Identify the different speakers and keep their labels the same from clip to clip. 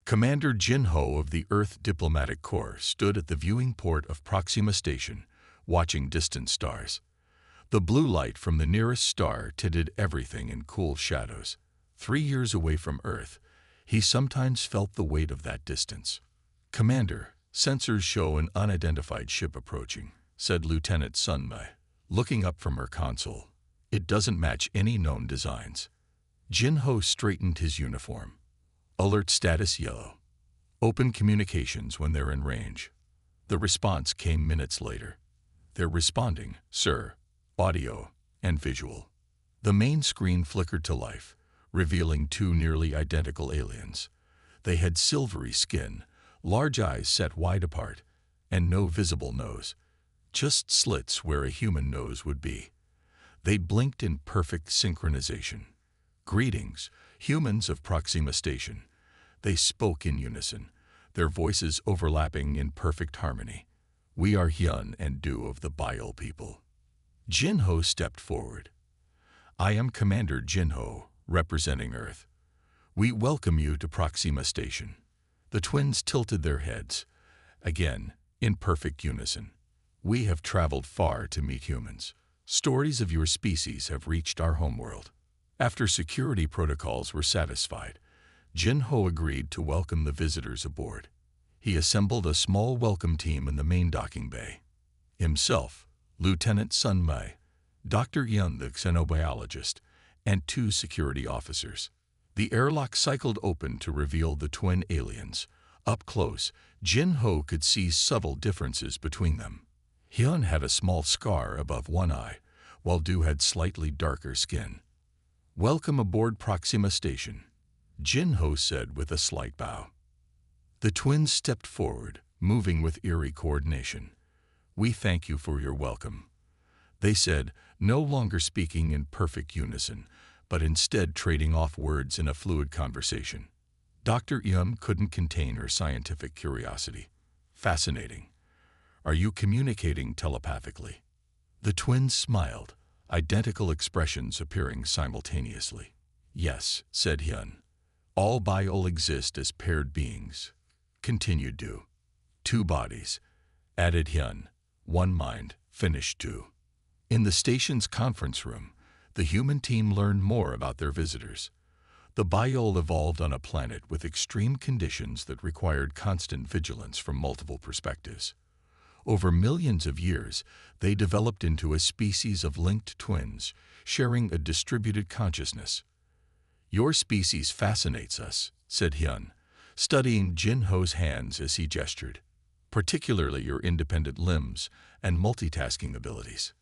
Speaker 1: Commander Jinho of the Earth Diplomatic Corps stood at the viewing port of Proxima Station, watching distant stars. The blue light from the nearest star tinted everything in cool shadows. 3 years away from Earth, he sometimes felt the weight of that distance. "Commander, sensors show an unidentified ship approaching," said Lieutenant Sun Mei, looking up from her console. "It doesn't match any known designs." Jinho straightened his uniform. Alert status yellow. Open communications when they're in range. The response came minutes later. "They're responding, sir. Audio and visual." The main screen flickered to life, revealing 2 nearly identical aliens. They had silvery skin, large eyes set wide apart, and no visible nose, just slits where a human nose would be. They blinked in perfect synchronization. "Greetings, humans of Proxima Station." They spoke in unison, their voices overlapping in perfect harmony. "We are Hyun and Du of the Bile people." Jinho stepped forward. "I am Commander Jinho, representing Earth. We welcome you to Proxima Station." The twins tilted their heads, again, in perfect unison. "We have traveled far to meet humans. Stories of your species have reached our homeworld." After security protocols were satisfied, Jinho agreed to welcome the visitors aboard. He assembled a small welcome team in the main docking bay. Himself, Lieutenant Sun Mei, Dr. Yun the xenobiologist, and 2 security officers. The airlock cycled open to reveal the twin aliens. Up close, Jinho could see subtle differences between them. Hyun had a small scar above one eye, while Du had slightly darker skin. "Welcome aboard Proxima Station," Jinho said with a slight bow. The twins stepped forward, moving with eerie coordination. "We thank you for your welcome," they said, no longer speaking in perfect unison, but instead trading off words in a fluid conversation. Dr. Yum couldn't contain her scientific curiosity. "Fascinating. Are you communicating telepathically?" The twins smiled, identical expressions appearing simultaneously. "Yes," said Hyun. "All Biol exist as paired beings," continued Du. "2 bodies," added Hyun. "1 mind," finished Du. In the station's conference room, the human team learned more about their visitors. The Biol evolved on a planet with extreme conditions that required constant vigilance from multiple perspectives. Over millions of years, they developed into a species of linked twins, sharing a distributed consciousness. "Your species fascinates us," said Hyun, studying Jinho's hands as he gestured, "particularly your independent limbs and multitasking abilities."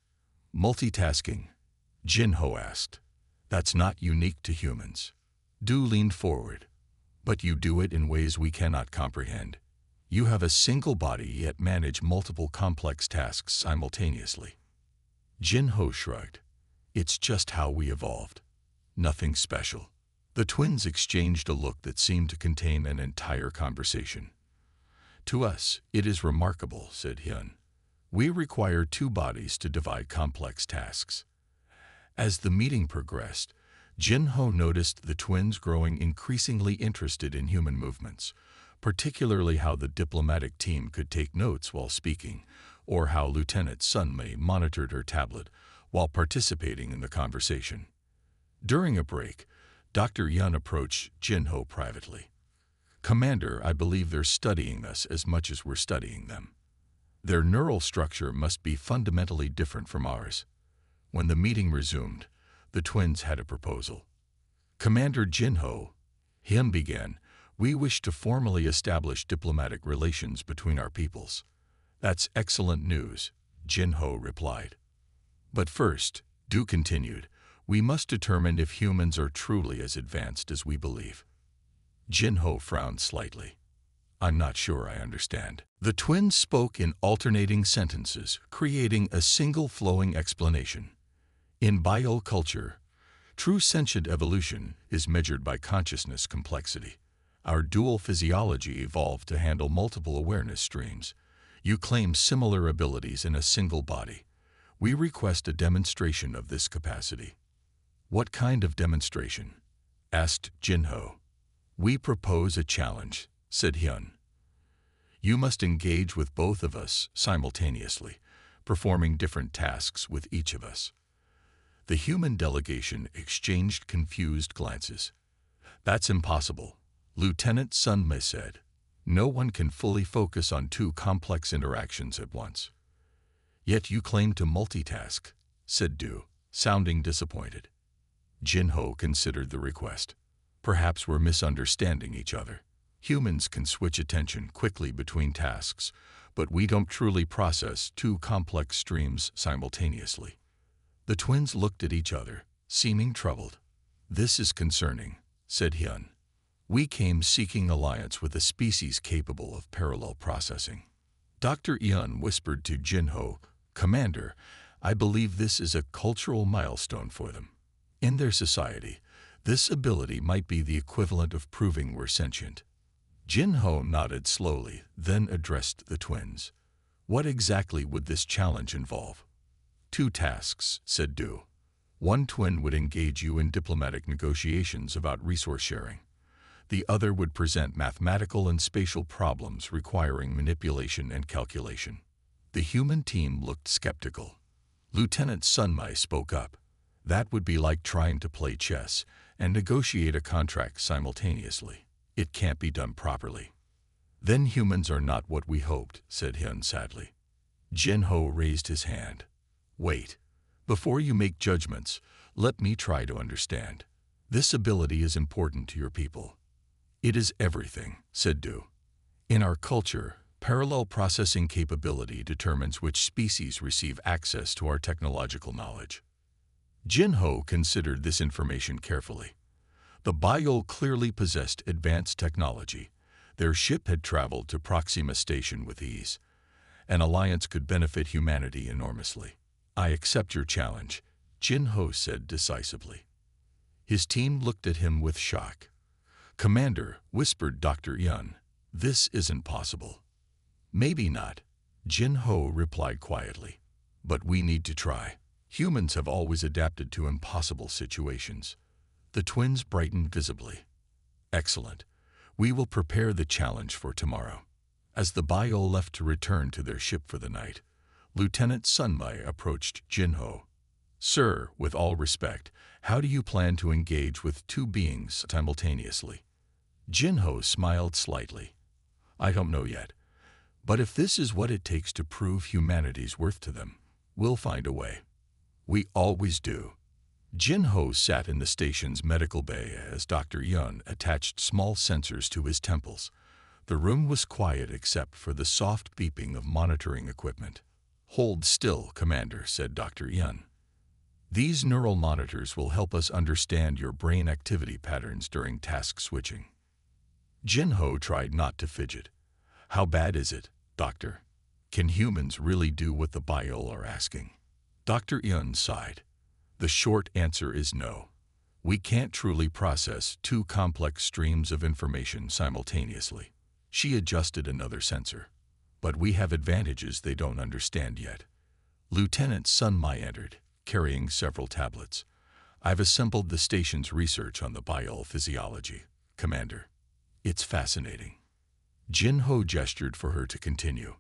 Speaker 1: "Multitasking?" Jinho asked. "That's not unique to humans." Du leaned forward. "But you do it in ways we cannot comprehend. You have a single body yet manage multiple complex tasks simultaneously." Jinho shrugged. "It's just how we evolved. Nothing special." The twins exchanged a look that seemed to contain an entire conversation. "To us, it is remarkable," said Hyun. "We require 2 bodies to divide complex tasks." As the meeting progressed, Jinho noticed the twins growing increasingly interested in human movements, particularly how the diplomatic team could take notes while speaking, or how Lieutenant Sun Mei monitored her tablet while participating in the conversation. During a break, Dr. Yun approached Jinho privately. "Commander, I believe they're studying us as much as we're studying them. Their neural structure must be fundamentally different from ours." When the meeting resumed, the twins had a proposal. "Commander Jinho," Hyun began, "we wish to formally establish diplomatic relations between our peoples." "That's excellent news," Jinho replied. "But first," Du continued, "we must determine if humans are truly as advanced as we believe." Jinho frowned slightly. "I'm not sure I understand." The twins spoke in alternating sentences, creating a single flowing explanation. "In bioculture, true sentient evolution is measured by consciousness complexity. Our dual physiology evolved to handle multiple awareness streams. You claim similar abilities in a single body. We request a demonstration of this capacity." "What kind of demonstration?" asked Jinho. "We propose a challenge," said Hyun. You must engage with both of us simultaneously, performing different tasks with each of us. The human delegation exchanged confused glances. That's impossible, Lieutenant Sunma said. No one can fully focus on two complex interactions at once. Yet you claim to multitask, said Du, sounding disappointed. Jin-ho considered the request. Perhaps we're misunderstanding each other. Humans can switch attention quickly between tasks, but we don't truly process two complex streams simultaneously. The twins looked at each other, seeming troubled. This is concerning, said Hyun. We came seeking alliance with a species capable of parallel processing. Dr. Hyun whispered to Jin-ho, Commander, I believe this is a cultural milestone for them. In their society, this ability might be the equivalent of proving we're sentient. Jin-ho nodded slowly, then addressed the twins. What exactly would this challenge involve? 2 tasks, said Du. One twin would engage you in diplomatic negotiations about resource sharing. The other would present mathematical and spatial problems requiring manipulation and calculation. The human team looked skeptical. Lieutenant Sunmai spoke up. That would be like trying to play chess and negotiate a contract simultaneously. It can't be done properly. Then humans are not what we hoped, said Hyun sadly. Jin-ho raised his hand. Wait. Before you make judgments, let me try to understand. This ability is important to your people. It is everything, said Du. In our culture, parallel processing capability determines which species receive access to our technological knowledge. Jin-ho considered this information carefully. The Biol clearly possessed advanced technology. Their ship had traveled to Proxima Station with ease. An alliance could benefit humanity enormously. I accept your challenge, Jin-ho said decisively. His team looked at him with shock. Commander, whispered Dr. Hyun, this isn't possible. Maybe not, Jin-ho replied quietly. But we need to try. Humans have always adapted to impossible situations. The twins brightened visibly. Excellent. We will prepare the challenge for tomorrow. As the Biol left to return to their ship for the night, Lieutenant Sunmai approached Jin-ho. Sir, with all respect, how do you plan to engage with 2 beings simultaneously? Jin-ho smiled slightly. I don't know yet. But if this is what it takes to prove humanity's worth to them, we'll find a way. We always do. Jin-ho sat in the station's medical bay as Dr. Hyun attached small sensors to his temples. The room was quiet except for the soft beeping of monitoring equipment. Hold still, Commander, said Dr. Hyun. These neural monitors will help us understand your brain activity patterns during task switching. Jin-ho tried not to fidget. How bad is it, Doctor? Can humans really do what the Biol are asking? Dr. Hyun sighed. The short answer is no. We can't truly process 2 complex streams of information simultaneously. She adjusted another sensor. But we have advantages they don't understand yet. Lieutenant Sunmai entered, carrying several tablets. I've assembled the station's research on the Biol physiology, Commander. It's fascinating. Jin-ho gestured for her to continue.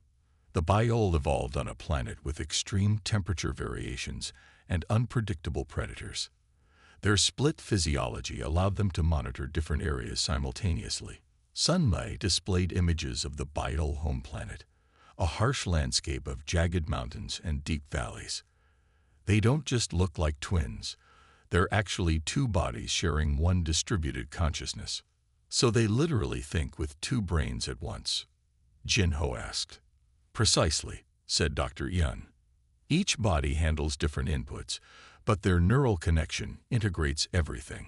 Speaker 1: The Biol evolved on a planet with extreme temperature variations and unpredictable predators. Their split physiology allowed them to monitor different areas simultaneously. Sunmai displayed images of the Biol home planet, a harsh landscape of jagged mountains and deep valleys. They don't just look like twins. They're actually 2 bodies sharing one distributed consciousness. So they literally think with 2 brains at once. Jin-ho asked. Precisely, said Dr. Hyun. Each body handles different inputs, but their neural connection integrates everything.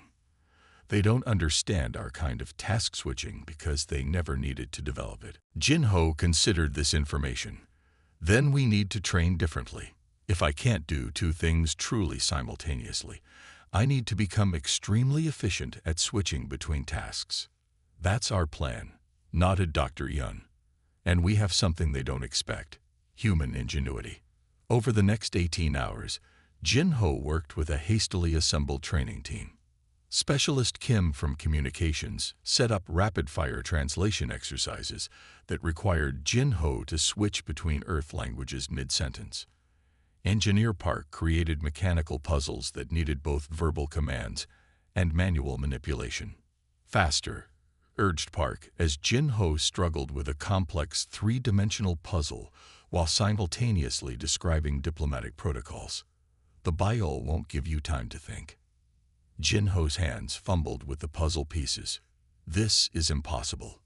Speaker 1: They don't understand our kind of task switching because they never needed to develop it. Jin-ho considered this information. Then we need to train differently. If I can't do 2 things truly simultaneously, I need to become extremely efficient at switching between tasks. That's our plan, nodded Dr. Hyun. And we have something they don't expect, human ingenuity. Over the next 18 hours, Jin-ho worked with a hastily assembled training team. Specialist Kim from Communications set up rapid-fire translation exercises that required Jin-Ho to switch between Earth languages mid-sentence. Engineer Park created mechanical puzzles that needed both verbal commands and manual manipulation. Faster, urged Park as Jin-Ho struggled with a complex three-dimensional puzzle while simultaneously describing diplomatic protocols. The Biol won't give you time to think. Jin-Ho's hands fumbled with the puzzle pieces. This is impossible.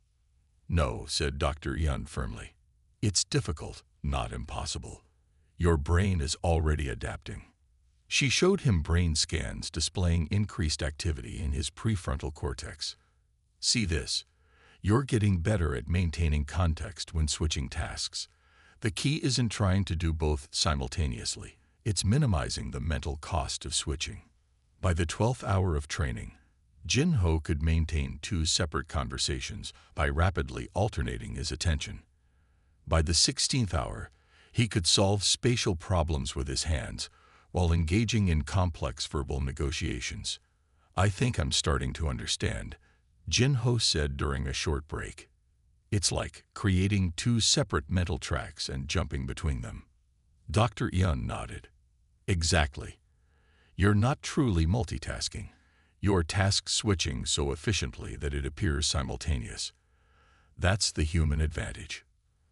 Speaker 1: No, said Dr. Yun firmly. It's difficult, not impossible. Your brain is already adapting. She showed him brain scans displaying increased activity in his prefrontal cortex. See this. You're getting better at maintaining context when switching tasks. The key isn't trying to do both simultaneously. It's minimizing the mental cost of switching. By the 12th hour of training, Jin-Ho could maintain two separate conversations by rapidly alternating his attention. By the 16th hour, he could solve spatial problems with his hands while engaging in complex verbal negotiations. I think I'm starting to understand, Jin-Ho said during a short break. It's like creating two separate mental tracks and jumping between them. Dr. Yun nodded. Exactly. You're not truly multitasking. You're task switching so efficiently that it appears simultaneous. That's the human advantage.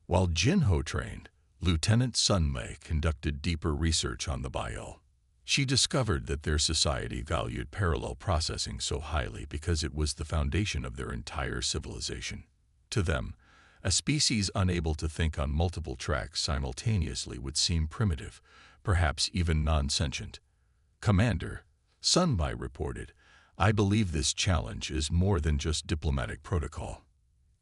Speaker 1: While Jin-Ho trained, Lieutenant Sun-Mei conducted deeper research on the Biol. She discovered that their society valued parallel processing so highly because it was the foundation of their entire civilization. To them, a species unable to think on multiple tracks simultaneously would seem primitive, perhaps even non-sentient. Commander, Sun-Mei reported, I believe this challenge is more than just diplomatic protocol.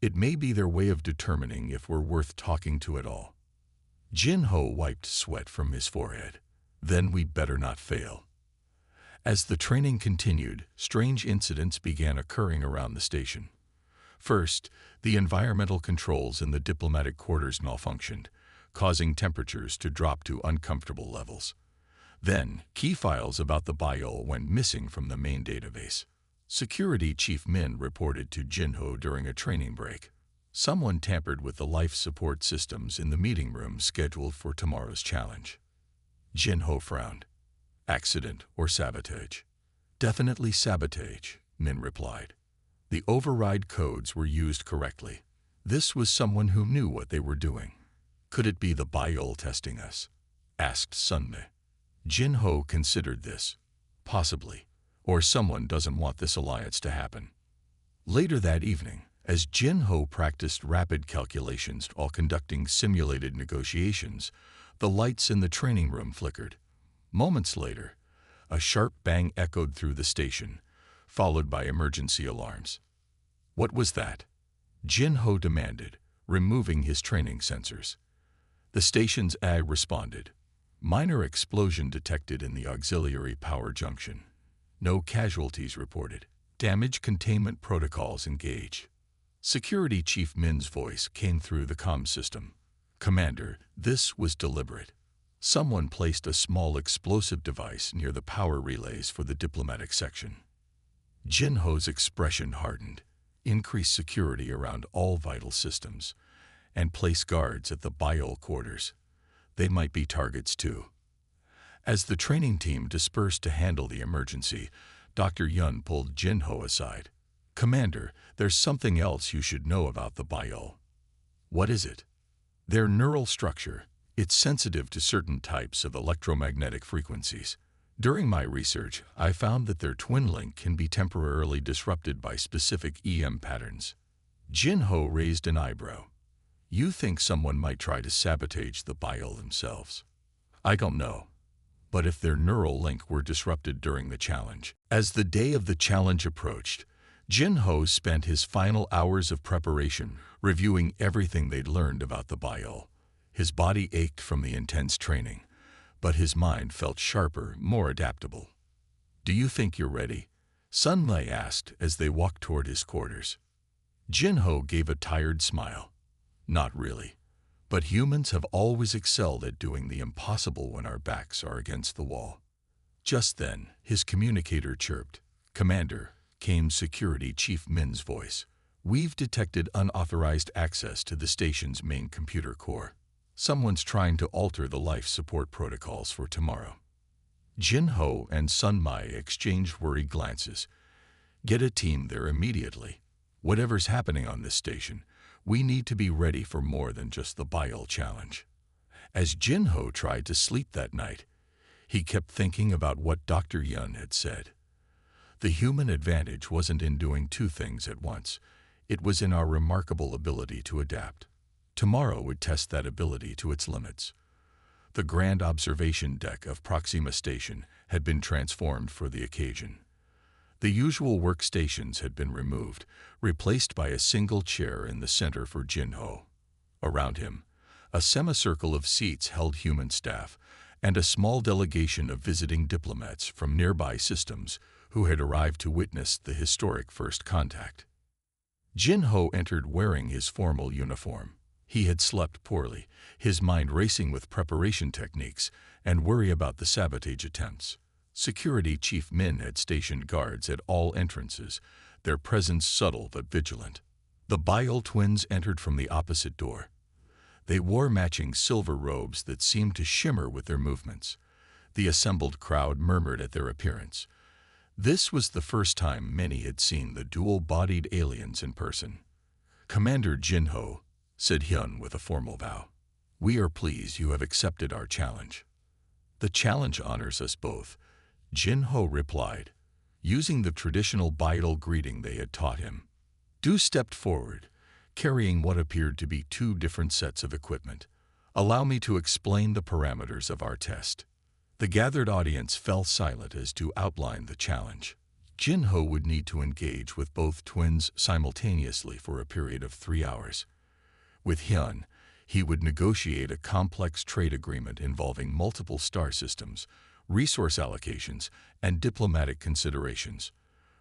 Speaker 1: It may be their way of determining if we're worth talking to at all. Jin-Ho wiped sweat from his forehead. Then we better not fail. As the training continued, strange incidents began occurring around the station. First, the environmental controls in the diplomatic quarters malfunctioned, causing temperatures to drop to uncomfortable levels. Then, key files about the Biol went missing from the main database. Security Chief Min reported to Jin-Ho during a training break. Someone tampered with the life support systems in the meeting room scheduled for tomorrow's challenge. Jin-Ho frowned. Accident or sabotage? Definitely sabotage, Min replied. The override codes were used correctly. This was someone who knew what they were doing. Could it be the Biol testing us? Asked Sun-Mei. Jin-Ho considered this. Possibly. Or someone doesn't want this alliance to happen. Later that evening, as Jin-Ho practiced rapid calculations while conducting simulated negotiations, the lights in the training room flickered. Moments later, a sharp bang echoed through the station, followed by emergency alarms. What was that? Jin-Ho demanded, removing his training sensors. The station's AI responded. Minor explosion detected in the auxiliary power junction. No casualties reported. Damage containment protocols engaged. Security Chief Min's voice came through the comm system. Commander, this was deliberate. Someone placed a small explosive device near the power relays for the diplomatic section. Jin-Ho's expression hardened. Increase security around all vital systems, and place guards at the Biol quarters. They might be targets too. As the training team dispersed to handle the emergency, Dr. Yun pulled Jin-Ho aside. Commander, there's something else you should know about the Biol. What is it? Their neural structure. It's sensitive to certain types of electromagnetic frequencies. During my research, I found that their twin link can be temporarily disrupted by specific EM patterns. Jin-Ho raised an eyebrow. You think someone might try to sabotage the Biol themselves? I don't know. But if their neural link were disrupted during the challenge. As the day of the challenge approached, Jin-Ho spent his final hours of preparation reviewing everything they'd learned about the Biol. His body ached from the intense training, but his mind felt sharper, more adaptable. Do you think you're ready? Sun-Mei asked as they walked toward his quarters. Jin-Ho gave a tired smile. Not really. But humans have always excelled at doing the impossible when our backs are against the wall. Just then, his communicator chirped. "Commander," came Security Chief Min's voice. "We've detected unauthorized access to the station's main computer core. Someone's trying to alter the life support protocols for tomorrow." Jin Ho and Sun Mai exchanged worried glances. "Get a team there immediately. Whatever's happening on this station, we need to be ready for more than just the Bile challenge." As Jin Ho tried to sleep that night, he kept thinking about what Dr. Yun had said. The human advantage wasn't in doing two things at once. It was in our remarkable ability to adapt. Tomorrow would test that ability to its limits. The grand observation deck of Proxima Station had been transformed for the occasion. The usual workstations had been removed, replaced by a single chair in the center for Jin Ho. Around him, a semicircle of seats held human staff and a small delegation of visiting diplomats from nearby systems who had arrived to witness the historic first contact. Jin Ho entered wearing his formal uniform. He had slept poorly, his mind racing with preparation techniques and worry about the sabotage attempts. Security Chief Min had stationed guards at all entrances, their presence subtle but vigilant. The Bile twins entered from the opposite door. They wore matching silver robes that seemed to shimmer with their movements. The assembled crowd murmured at their appearance. This was the first time many had seen the dual-bodied aliens in person. "Commander Jin Ho," said Hyun with a formal bow, "we are pleased you have accepted our challenge." "The challenge honors us both," Jin Ho replied, using the traditional Bile greeting they had taught him. Du stepped forward, carrying what appeared to be two different sets of equipment. "Allow me to explain the parameters of our test." The gathered audience fell silent as Du outlined the challenge. Jin Ho would need to engage with both twins simultaneously for a period of 3 hours. With Hyun, he would negotiate a complex trade agreement involving multiple star systems, resource allocations, and diplomatic considerations.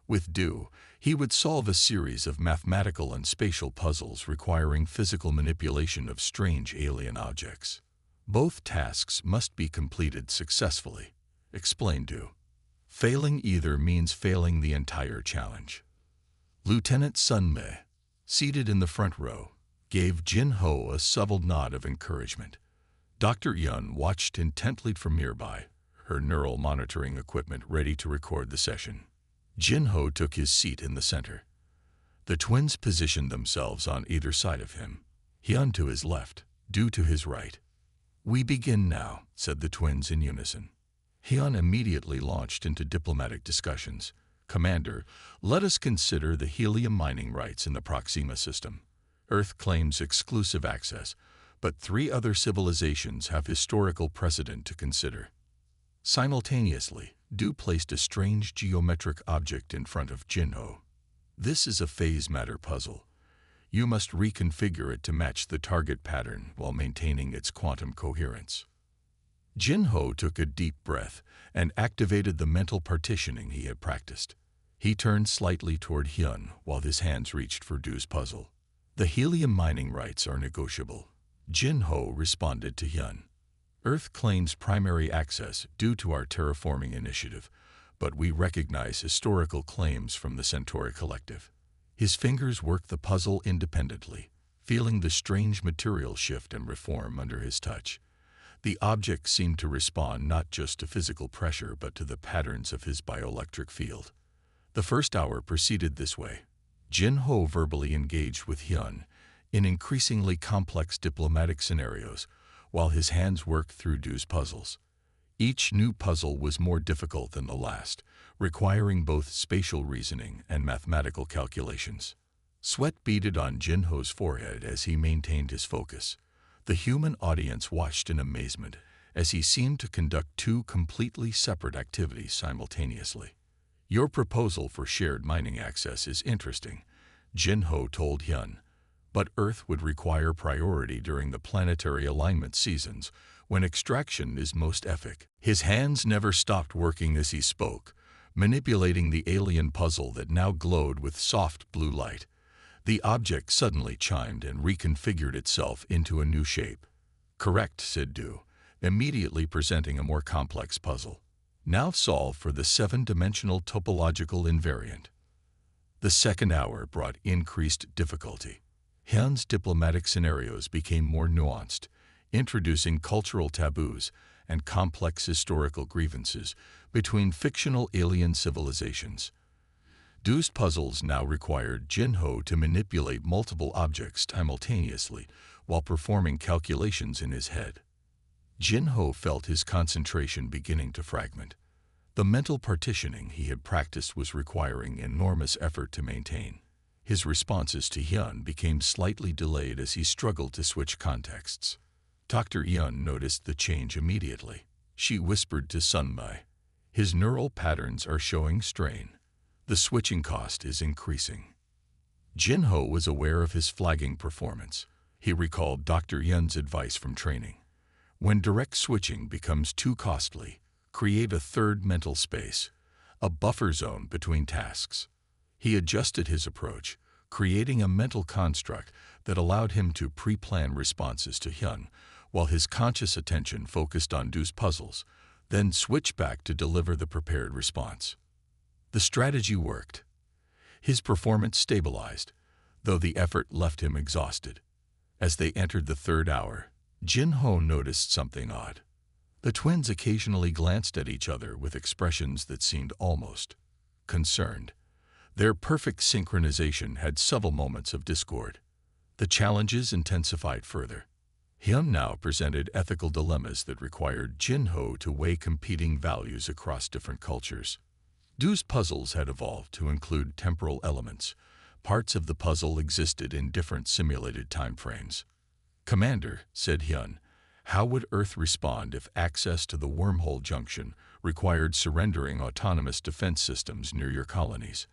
Speaker 1: With Du, he would solve a series of mathematical and spatial puzzles requiring physical manipulation of strange alien objects. "Both tasks must be completed successfully," explained Du. "Failing either means failing the entire challenge." Lieutenant Sun Mei, seated in the front row, gave Jin Ho a subtle nod of encouragement. Dr. Yun watched intently from nearby, her neural monitoring equipment ready to record the session. Jin Ho took his seat in the center. The twins positioned themselves on either side of him, Hyun to his left, Du to his right. "We begin now," said the twins in unison. Hyun immediately launched into diplomatic discussions. "Commander, let us consider the helium mining rights in the Proxima system. Earth claims exclusive access, but 3 other civilizations have historical precedent to consider." Simultaneously, Du placed a strange geometric object in front of Jin Ho. "This is a phase matter puzzle. You must reconfigure it to match the target pattern while maintaining its quantum coherence." Jin Ho took a deep breath and activated the mental partitioning he had practiced. He turned slightly toward Hyun while his hands reached for Du's puzzle. "The helium mining rights are negotiable," Jin Ho responded to Hyun. "Earth claims primary access due to our terraforming initiative, but we recognize historical claims from the Centauri Collective." His fingers worked the puzzle independently, feeling the strange material shift and reform under his touch. The object seemed to respond not just to physical pressure but to the patterns of his bioelectric field. The first hour proceeded this way. Jin Ho verbally engaged with Hyun in increasingly complex diplomatic scenarios, while his hands worked through Du's puzzles. Each new puzzle was more difficult than the last, requiring both spatial reasoning and mathematical calculations. Sweat beaded on Jin Ho's forehead as he maintained his focus. The human audience watched in amazement as he seemed to conduct 2 completely separate activities simultaneously. "Your proposal for shared mining access is interesting," Jin Ho told Hyun, "but Earth would require priority during the planetary alignment seasons when extraction is most epic." His hands never stopped working as he spoke, manipulating the alien puzzle that now glowed with soft blue light. The object suddenly chimed and reconfigured itself into a new shape. "Correct," said Du, immediately presenting a more complex puzzle. Now solve for the 7-dimensional topological invariant. The second hour brought increased difficulty. Hyun's diplomatic scenarios became more nuanced, introducing cultural taboos and complex historical grievances between fictional alien civilizations. Do's puzzles now required Jin-ho to manipulate multiple objects simultaneously while performing calculations in his head. Jin-ho felt his concentration beginning to fragment. The mental partitioning he had practiced was requiring enormous effort to maintain. His responses to Hyun became slightly delayed as he struggled to switch contexts. Dr. Hyun noticed the change immediately. She whispered to Sunmi, "His neural patterns are showing strain. The switching cost is increasing." Jin-ho was aware of his flagging performance. He recalled Dr. Hyun's advice from training. When direct switching becomes too costly, create a third mental space, a buffer zone between tasks. He adjusted his approach, creating a mental construct that allowed him to pre-plan responses to Hyun, while his conscious attention focused on Do's puzzles, then switch back to deliver the prepared response. The strategy worked. His performance stabilized, though the effort left him exhausted. As they entered the third hour, Jin-ho noticed something odd. The twins occasionally glanced at each other with expressions that seemed almost concerned. Their perfect synchronization had subtle moments of discord. The challenges intensified further. Hyun now presented ethical dilemmas that required Jin-ho to weigh competing values across different cultures. Do's puzzles had evolved to include temporal elements. Parts of the puzzle existed in different simulated timeframes. "Commander," said Hyun, "how would Earth respond if access to the wormhole junction required surrendering autonomous defense systems near your colonies?"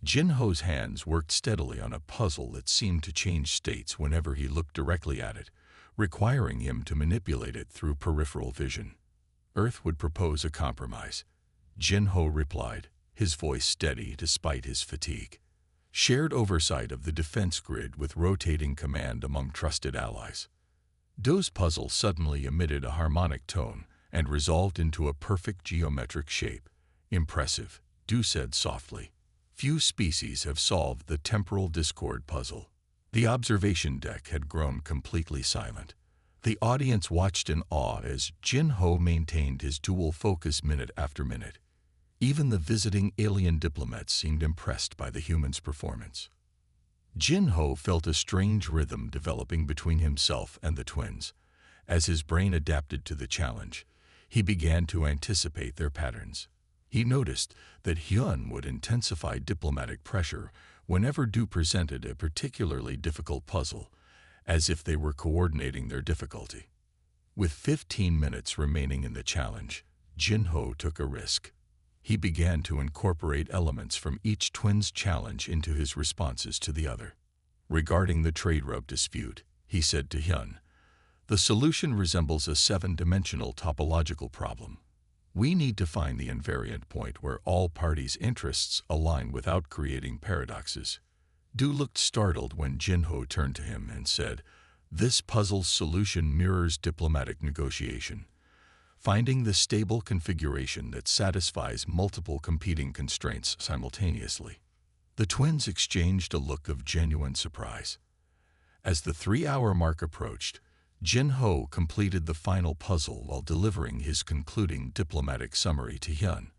Speaker 1: Jin-ho's hands worked steadily on a puzzle that seemed to change states whenever he looked directly at it, requiring him to manipulate it through peripheral vision. "Earth would propose a compromise," Jin-ho replied, his voice steady despite his fatigue. "Shared oversight of the defense grid with rotating command among trusted allies." Do's puzzle suddenly emitted a harmonic tone and resolved into a perfect geometric shape. "Impressive," Do said softly. "Few species have solved the temporal discord puzzle." The observation deck had grown completely silent. The audience watched in awe as Jin-ho maintained his dual focus minute after minute. Even the visiting alien diplomats seemed impressed by the human's performance. Jin-ho felt a strange rhythm developing between himself and the twins. As his brain adapted to the challenge, he began to anticipate their patterns. He noticed that Hyun would intensify diplomatic pressure whenever Do presented a particularly difficult puzzle, as if they were coordinating their difficulty. With 15 minutes remaining in the challenge, Jin-ho took a risk. He began to incorporate elements from each twin's challenge into his responses to the other. Regarding the trade route dispute, he said to Hyun, "The solution resembles a 7-dimensional topological problem. We need to find the invariant point where all parties' interests align without creating paradoxes." Do looked startled when Jin-ho turned to him and said, "This puzzle's solution mirrors diplomatic negotiation. Finding the stable configuration that satisfies multiple competing constraints simultaneously." The twins exchanged a look of genuine surprise. As the 3-hour mark approached, Jin-ho completed the final puzzle while delivering his concluding diplomatic summary to Hyun.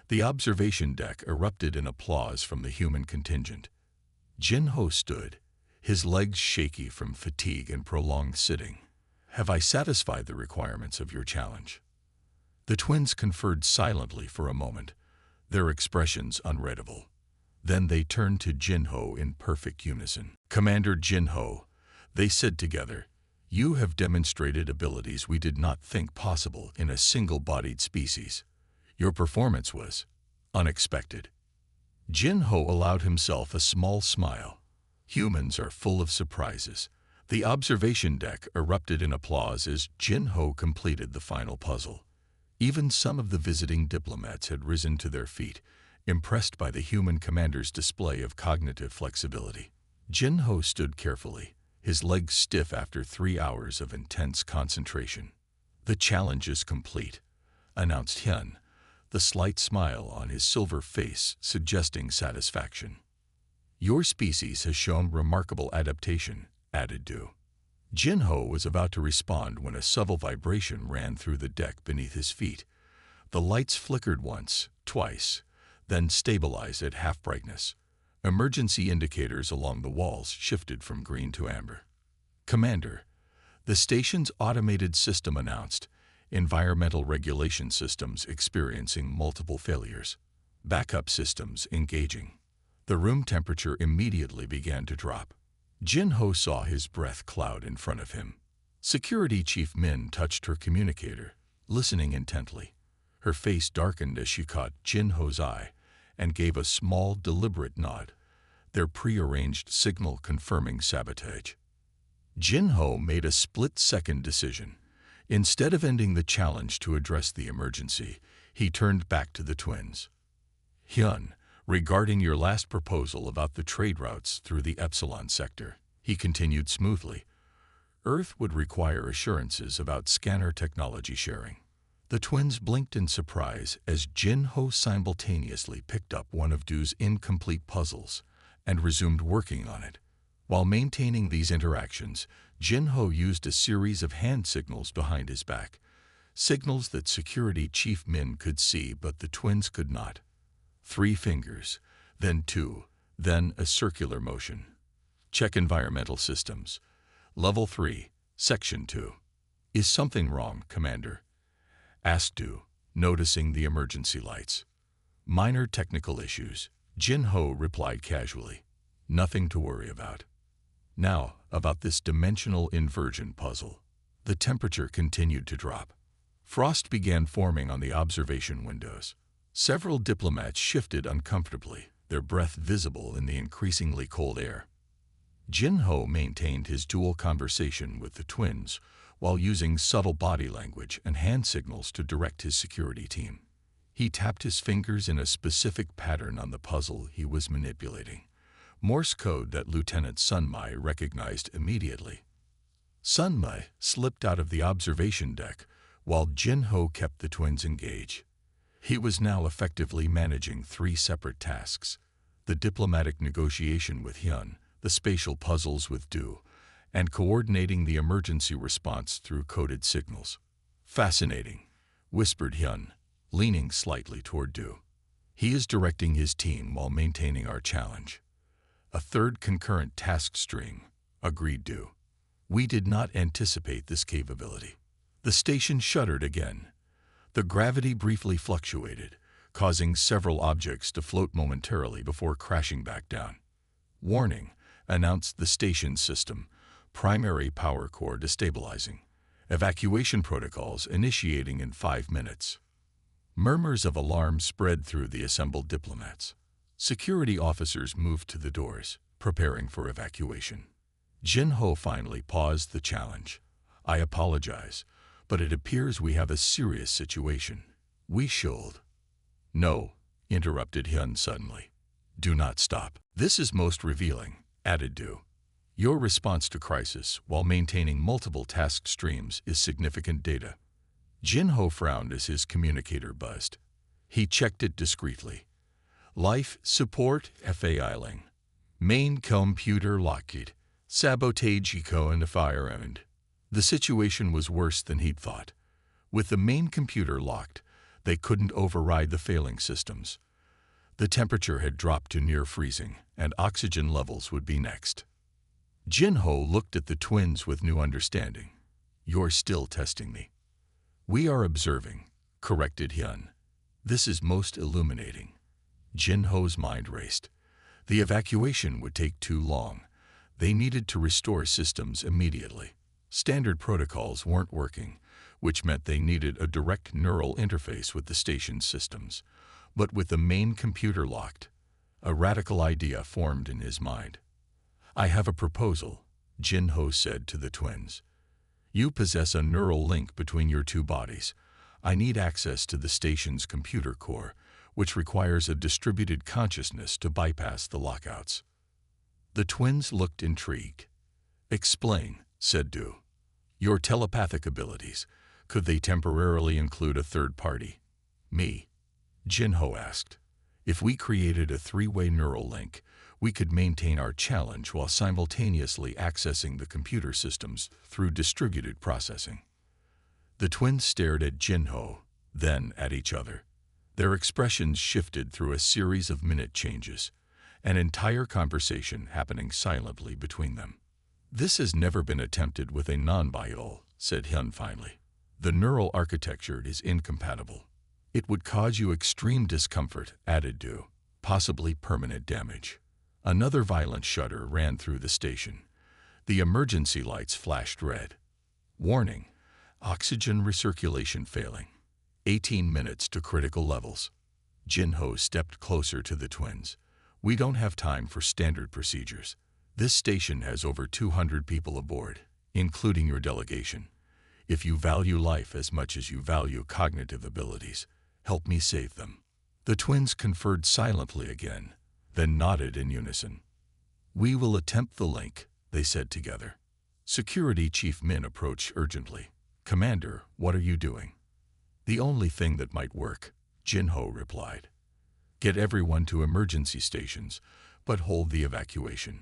Speaker 1: The observation deck erupted in applause from the human contingent. Jin-ho stood, his legs shaky from fatigue and prolonged sitting. "Have I satisfied the requirements of your challenge?" The twins conferred silently for a moment, their expressions unreadable. Then they turned to Jin-ho in perfect unison. "Commander Jin-ho," they said together, "you have demonstrated abilities we did not think possible in a single-bodied species. Your performance was unexpected." Jin-ho allowed himself a small smile. Humans are full of surprises. The observation deck erupted in applause as Jin-ho completed the final puzzle. Even some of the visiting diplomats had risen to their feet, impressed by the human commander's display of cognitive flexibility. Jin-ho stood carefully, his legs stiff after 3 hours of intense concentration. "The challenge is complete," announced Hyun, the slight smile on his silver face suggesting satisfaction. "Your species has shown remarkable adaptation," added Du. Jin-Ho was about to respond when a subtle vibration ran through the deck beneath his feet. The lights flickered once, twice, then stabilized at half brightness. Emergency indicators along the walls shifted from green to amber. "Commander," the station's automated system announced, environmental regulation systems experiencing multiple failures. Backup systems engaging. The room temperature immediately began to drop. Jin-Ho saw his breath cloud in front of him. Security Chief Min touched her communicator, listening intently. Her face darkened as she caught Jin-Ho's eye and gave a small, deliberate nod, their prearranged signal confirming sabotage. Jin-Ho made a split-second decision. Instead of ending the challenge to address the emergency, he turned back to the twins. "Hyun, regarding your last proposal about the trade routes through the Epsilon sector," he continued smoothly, "Earth would require assurances about scanner technology sharing." The twins blinked in surprise as Jin-Ho simultaneously picked up one of Du's incomplete puzzles and resumed working on it. While maintaining these interactions, Jin-Ho used a series of hand signals behind his back, signals that Security Chief Min could see but the twins could not. 3 fingers, then 2, then a circular motion. "Check environmental systems. Level 3, Section 2. "Is something wrong, Commander?" asked Du, noticing the emergency lights. "Minor technical issues," Jin-Ho replied casually. "Nothing to worry about." Now, about this dimensional inversion puzzle. The temperature continued to drop. Frost began forming on the observation windows. Several diplomats shifted uncomfortably, their breath visible in the increasingly cold air. Jin-Ho maintained his dual conversation with the twins while using subtle body language and hand signals to direct his security team. He tapped his fingers in a specific pattern on the puzzle he was manipulating, Morse code that Lieutenant Sunmai recognized immediately. Sunmai slipped out of the observation deck while Jin-Ho kept the twins engaged. He was now effectively managing 3 separate tasks: the diplomatic negotiation with Hyun, the spatial puzzles with Du, and coordinating the emergency response through coded signals. "Fascinating," whispered Hyun, leaning slightly toward Du. "He is directing his team while maintaining our challenge." "A third concurrent task stream," agreed Du. "We did not anticipate this capability." The station shuddered again. The gravity briefly fluctuated, causing several objects to float momentarily before crashing back down. "Warning," announced the station system, "primary power core destabilizing. Evacuation protocols initiating in 5 minutes." Murmurs of alarm spread through the assembled diplomats. Security officers moved to the doors, preparing for evacuation. Jin-Ho finally paused the challenge. "I apologize, but it appears we have a serious situation. We should—" "No," interrupted Hyun suddenly. "Do not stop. This is most revealing," added Du. "Your response to crisis while maintaining multiple task streams is significant data." Jin-Ho frowned as his communicator buzzed. He checked it discreetly. "Life support failing. Main computer locked. Sabotage eco and fire end." The situation was worse than he'd thought. With the main computer locked, they couldn't override the failing systems. The temperature had dropped to near freezing, and oxygen levels would be next. Jin-Ho looked at the twins with new understanding. "You're still testing me." "We are observing," corrected Hyun. "This is most illuminating." Jin-Ho's mind raced. The evacuation would take too long. They needed to restore systems immediately. Standard protocols weren't working, which meant they needed a direct neural interface with the station's systems. But with the main computer locked, a radical idea formed in his mind. "I have a proposal," Jin-Ho said to the twins. "You possess a neural link between your 2 bodies. I need access to the station's computer core, which requires a distributed consciousness to bypass the lockouts." The twins looked intrigued. "Explain," said Du. "Your telepathic abilities, could they temporarily include a third party?" "Me." Jinho asked. If we created a three-way neural link, we could maintain our challenge while simultaneously accessing the computer systems through distributed processing. The twins stared at Jinho, then at each other. Their expressions shifted through a series of minute changes, an entire conversation happening silently between them. This has never been attempted with a non-biol, said Hyun finally. The neural architecture is incompatible. It would cause you extreme discomfort, added Du, possibly permanent damage. Another violent shudder ran through the station. The emergency lights flashed red. Warning: oxygen recirculation failing. 18 minutes to critical levels. Jinho stepped closer to the twins. We don't have time for standard procedures. This station has over 200 people aboard, including your delegation. If you value life as much as you value cognitive abilities, help me save them. The twins conferred silently again, then nodded in unison. We will attempt the link, they said together. Security Chief Min approached urgently. Commander, what are you doing? The only thing that might work, Jinho replied. Get everyone to emergency stations, but hold the evacuation,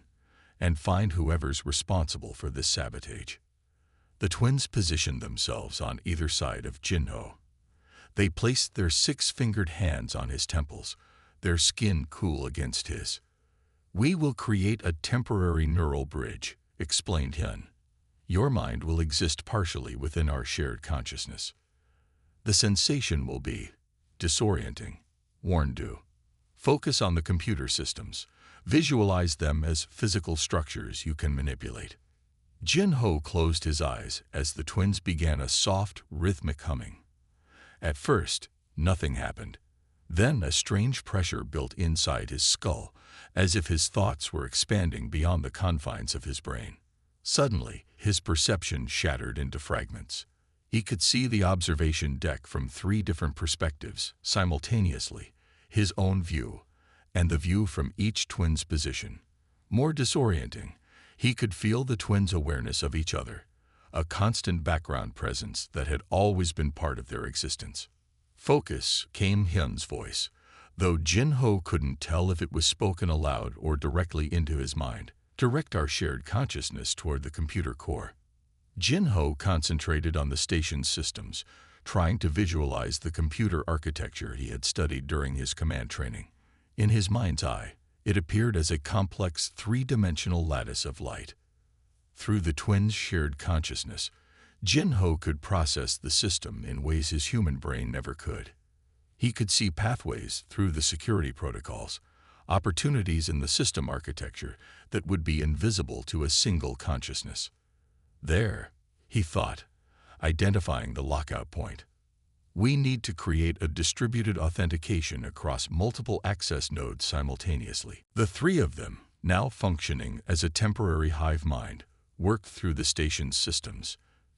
Speaker 1: and find whoever's responsible for this sabotage. The twins positioned themselves on either side of Jinho. They placed their six-fingered hands on his temples, their skin cool against his. We will create a temporary neural bridge, explained Hyun. Your mind will exist partially within our shared consciousness. The sensation will be disorienting, warned Du. Focus on the computer systems. Visualize them as physical structures you can manipulate. Jinho closed his eyes as the twins began a soft, rhythmic humming. At first, nothing happened. Then a strange pressure built inside his skull, as if his thoughts were expanding beyond the confines of his brain. Suddenly, his perception shattered into fragments. He could see the observation deck from 3 different perspectives simultaneously, his own view, and the view from each twin's position. More disorienting, he could feel the twins' awareness of each other, a constant background presence that had always been part of their existence. Focus, came Hyun's voice, though Jinho couldn't tell if it was spoken aloud or directly into his mind. Direct our shared consciousness toward the computer core. Jinho concentrated on the station's systems, trying to visualize the computer architecture he had studied during his command training. In his mind's eye, it appeared as a complex 3-dimensional lattice of light. Through the twins' shared consciousness, Jinho could process the system in ways his human brain never could. He could see pathways through the security protocols, opportunities in the system architecture that would be invisible to a single consciousness. There, he thought, identifying the lockout point. We need to create a distributed authentication across multiple access nodes simultaneously. The 3 of them, now functioning as a temporary hive mind, worked through the station's systems.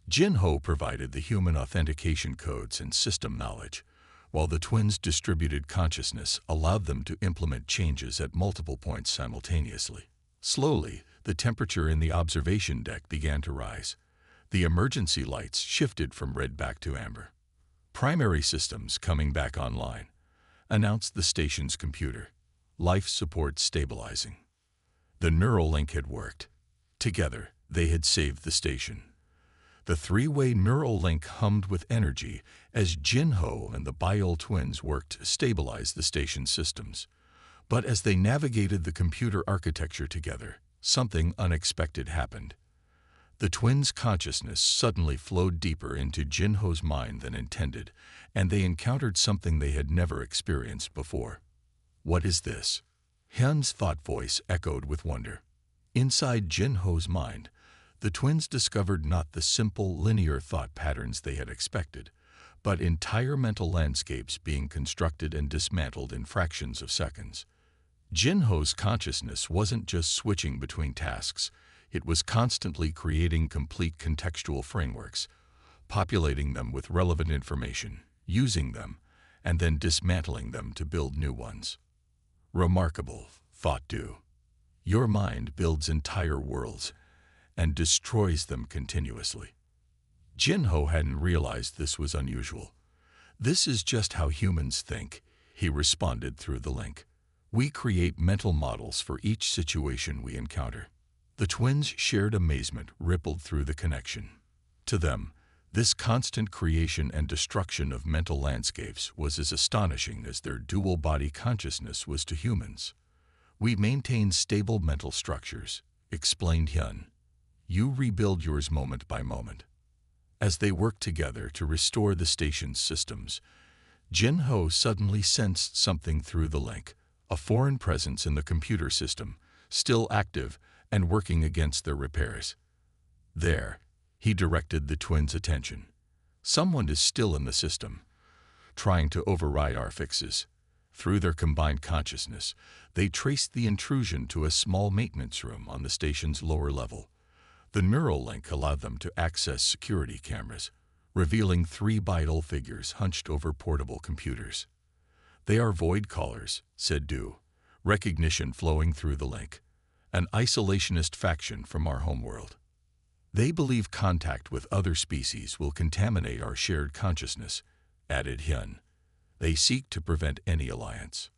Speaker 1: Jinho provided the human authentication codes and system knowledge, while the twins' distributed consciousness allowed them to implement changes at multiple points simultaneously. Slowly, the temperature in the observation deck began to rise. The emergency lights shifted from red back to amber. Primary systems coming back online, announced the station's computer. Life support stabilizing. The neural link had worked. Together, they had saved the station. The 3-way neural link hummed with energy as Jinho and the Biol twins worked to stabilize the station's systems. But as they navigated the computer architecture together, something unexpected happened. The twins' consciousness suddenly flowed deeper into Jinho's mind than intended, and they encountered something they had never experienced before. What is this? Hyun's thought voice echoed with wonder. Inside Jinho's mind, the twins discovered not the simple, linear thought patterns they had expected, but entire mental landscapes being constructed and dismantled in fractions of seconds. Jinho's consciousness wasn't just switching between tasks. It was constantly creating complete contextual frameworks, populating them with relevant information, using them, and then dismantling them to build new ones. Remarkable, thought Du. Your mind builds entire worlds and destroys them continuously. Jinho hadn't realized this was unusual. This is just how humans think. he responded through the link. We create mental models for each situation we encounter. The twins' shared amazement rippled through the connection. To them, this constant creation and destruction of mental landscapes was as astonishing as their dual-body consciousness was to humans. We maintain stable mental structures, explained Hyun. You rebuild yours moment by moment. As they worked together to restore the station's systems, Jin-ho suddenly sensed something through the link, a foreign presence in the computer system, still active and working against their repairs. There, he directed the twins' attention. Someone is still in the system, trying to override our fixes. Through their combined consciousness, they traced the intrusion to a small maintenance room on the station's lower level. The neural link allowed them to access security cameras, revealing 3 vital figures hunched over portable computers. They are void callers, said Du, recognition flowing through the link, an isolationist faction from our homeworld. They believe contact with other species will contaminate our shared consciousness, added Hyun. They seek to prevent any alliance.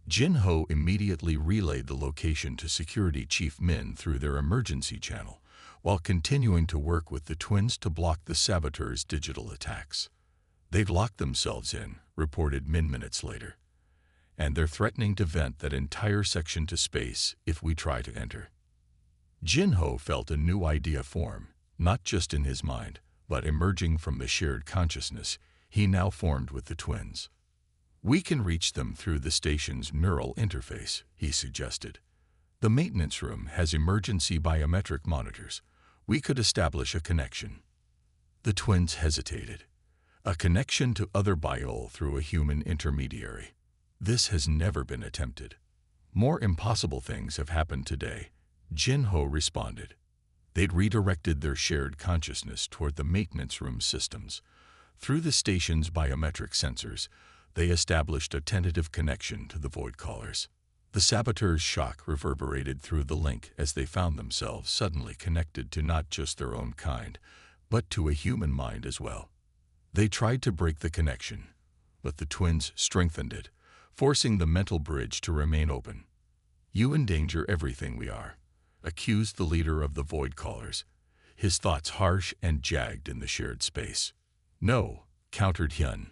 Speaker 1: Jin-ho immediately relayed the location to Security Chief Min through their emergency channel, while continuing to work with the twins to block the saboteurs' digital attacks. They've locked themselves in, reported Min minutes later, and they're threatening to vent that entire section to space if we try to enter. Jin-ho felt a new idea form, not just in his mind, but emerging from the shared consciousness he now formed with the twins. We can reach them through the station's neural interface, he suggested. The maintenance room has emergency biometric monitors. We could establish a connection. The twins hesitated. A connection to other biol through a human intermediary. This has never been attempted. More impossible things have happened today, Jin-ho responded. They'd redirected their shared consciousness toward the maintenance room systems. Through the station's biometric sensors, they established a tentative connection to the void callers. The saboteurs' shock reverberated through the link as they found themselves suddenly connected to not just their own kind, but to a human mind as well. They tried to break the connection, but the twins strengthened it, forcing the mental bridge to remain open. You endanger everything we are, accused the leader of the void callers, his thoughts harsh and jagged in the shared space. No, countered Hyun.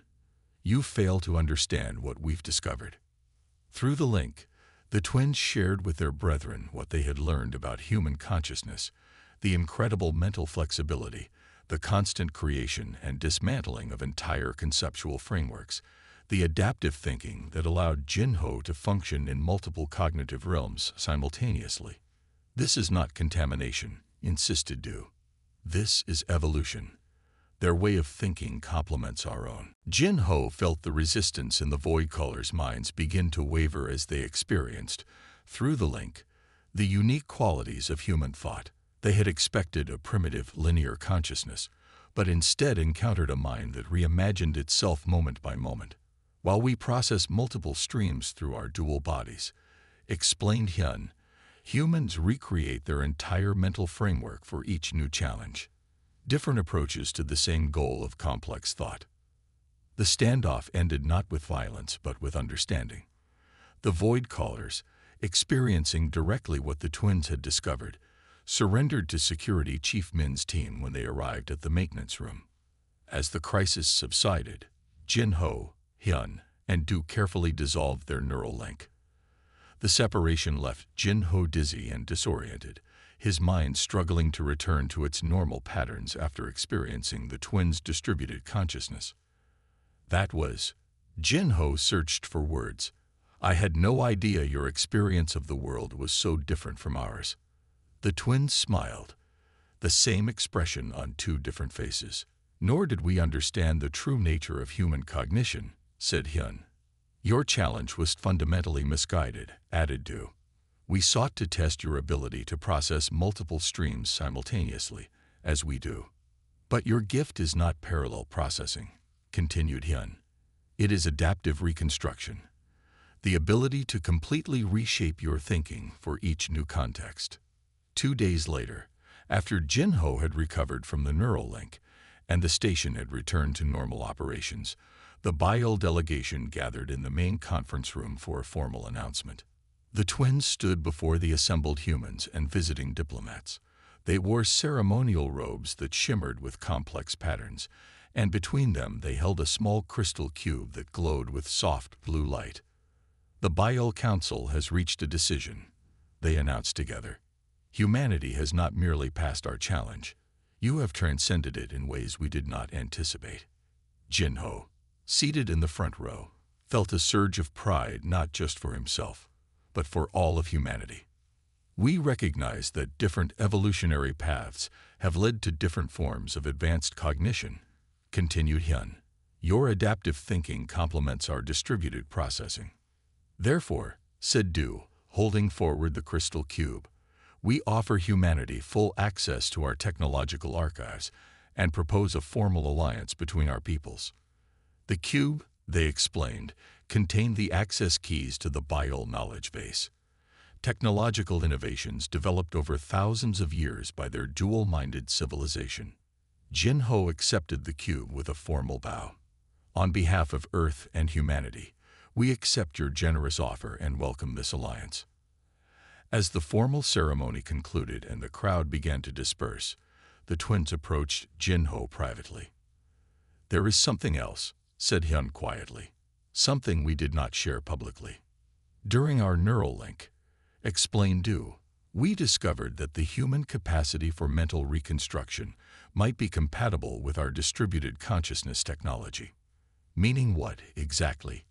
Speaker 1: You fail to understand what we've discovered. Through the link, the twins shared with their brethren what they had learned about human consciousness, the incredible mental flexibility, the constant creation and dismantling of entire conceptual frameworks, the adaptive thinking that allowed Jin-ho to function in multiple cognitive realms simultaneously. This is not contamination, insisted Du. This is evolution. Their way of thinking complements our own. Jin-ho felt the resistance in the void callers' minds begin to waver as they experienced, through the link, the unique qualities of human thought. They had expected a primitive, linear consciousness, but instead encountered a mind that reimagined itself moment by moment. While we process multiple streams through our dual bodies, explained Hyun, humans recreate their entire mental framework for each new challenge. Different approaches to the same goal of complex thought. The standoff ended not with violence but with understanding. The void callers, experiencing directly what the twins had discovered, surrendered to Security Chief Min's team when they arrived at the maintenance room. As the crisis subsided, Jin-ho, Hyun, and Du carefully dissolved their neural link. The separation left Jin-ho dizzy and disoriented, his mind struggling to return to its normal patterns after experiencing the twins' distributed consciousness. That was. Jin-ho searched for words. I had no idea your experience of the world was so different from ours. The twins smiled, the same expression on 2 different faces. Nor did we understand the true nature of human cognition, said Hyun. Your challenge was fundamentally misguided, added Du. We sought to test your ability to process multiple streams simultaneously, as we do. But your gift is not parallel processing, continued Hyun. It is adaptive reconstruction, the ability to completely reshape your thinking for each new context. 2 days later, after Jin-ho had recovered from the neural link and the station had returned to normal operations, The Bile delegation gathered in the main conference room for a formal announcement. The twins stood before the assembled humans and visiting diplomats. They wore ceremonial robes that shimmered with complex patterns, and between them they held a small crystal cube that glowed with soft blue light. The Bile Council has reached a decision, they announced together. Humanity has not merely passed our challenge. You have transcended it in ways we did not anticipate. Jinho, seated in the front row, felt a surge of pride not just for himself, but for all of humanity. We recognize that different evolutionary paths have led to different forms of advanced cognition, continued Hyun. Your adaptive thinking complements our distributed processing. Therefore, said Du, holding forward the crystal cube, we offer humanity full access to our technological archives and propose a formal alliance between our peoples. The cube, they explained, contained the access keys to the Bile knowledge base. Technological innovations developed over thousands of years by their dual-minded civilization. Jinho accepted the cube with a formal bow. On behalf of Earth and humanity, we accept your generous offer and welcome this alliance. As the formal ceremony concluded and the crowd began to disperse, the twins approached Jinho privately. There is something else, said Hyun quietly. Something we did not share publicly. During our neural link, explained Du, we discovered that the human capacity for mental reconstruction might be compatible with our distributed consciousness technology. Meaning what, exactly?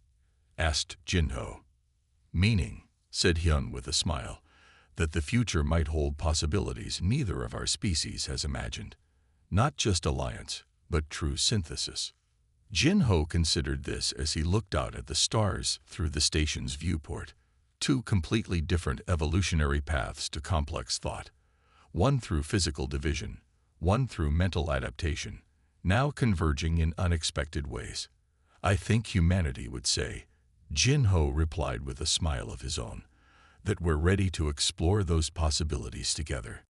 Speaker 1: Asked Jinho. Meaning, said Hyun with a smile, that the future might hold possibilities neither of our species has imagined. Not just alliance, but true synthesis. Jinho considered this as he looked out at the stars through the station's viewport. Two completely different evolutionary paths to complex thought. One through physical division, one through mental adaptation, now converging in unexpected ways. I think humanity would say, Jinho replied with a smile of his own, that we're ready to explore those possibilities together.